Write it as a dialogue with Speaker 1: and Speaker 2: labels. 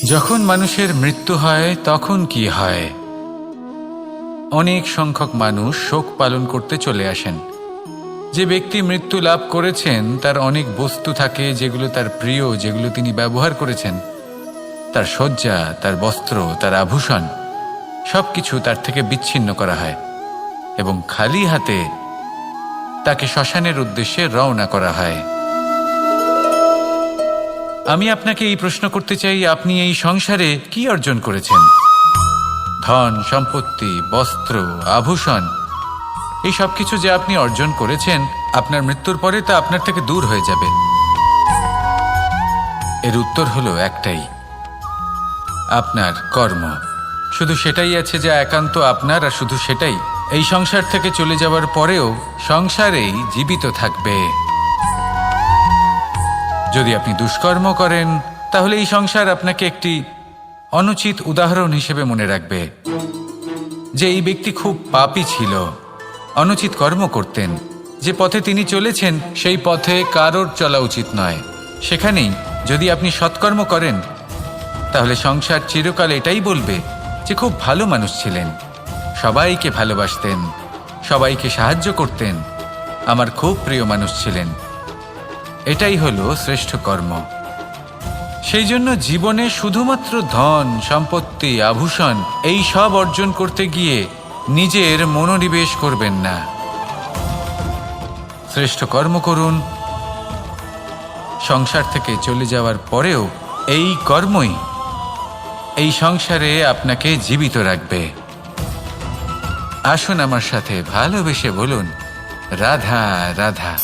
Speaker 1: যখন মানুষের মৃত্যু হয় তখন কি হয়? অনেক সংখ্যক মানুষ শোক পালন করতে চলে আসেন। যে ব্যক্তি মৃত্যু লাভ করেছেন তার অনেক বস্তু থাকে যেগুলো তার প্রিয়, যেগুলো তিনি ব্যবহার করেছেন। তার শয্যা, তার বস্ত্র, তার আভূষণ সবকিছু তার থেকে বিচ্ছিন্ন করা হয় এবং খালি হাতে তাকে শ্মশানের উদ্দেশ্যে রওনা করা হয়। আমি আপনাকে এই প্রশ্ন করতে চাই, আপনি এই সংসারে কি অর্জন করেছেন? ধন, সম্পত্তি, বস্ত্র, আভূষণ, এই সব কিছু যে আপনি অর্জন করেছেন, আপনার মৃত্যুর পরে তা আপনার থেকে দূর হয়ে যাবে। এর উত্তর হলো একটাই, আপনার কর্ম। শুধু সেটাই আছে যা একান্ত আপনার, আর শুধু সেটাই এই সংসার থেকে চলে যাওয়ার পরেও সংসারেই জীবিত থাকবে। যদি আপনি দুষ্কর্ম করেন তাহলে এই সংসার আপনাকে একটি অনুচিত উদাহরণ হিসেবে মনে রাখবে যে এই ব্যক্তি খুব পাপী ছিল, অনুচিত কর্ম করতেন। যে পথে তিনি চলেছেন সেই পথে কারোর চলা উচিত নয়। সেখানেই যদি আপনি সৎকর্ম করেন তাহলে সংসার চিরকাল এটাই বলবে যে খুব ভালো মানুষ ছিলেন, সবাইকে ভালোবাসতেন, সবাইকে সাহায্য করতেন, আমার খুব প্রিয় মানুষ ছিলেন। এটাই হলো শ্রেষ্ঠ কর্ম। সেই জন্য জীবনে শুধুমাত্র ধন, সম্পত্তি, আভূষণ এই সব অর্জন করতে গিয়ে নিজের মনোনিবেশ করবেন না। শ্রেষ্ঠ কর্ম করুন। সংসার থেকে চলে যাওয়ার পরেও এই কর্মই এই সংসারে আপনাকে জীবিত রাখবে। আসুন আমার সাথে ভালোবেসে বলুন, রাধা রাধা।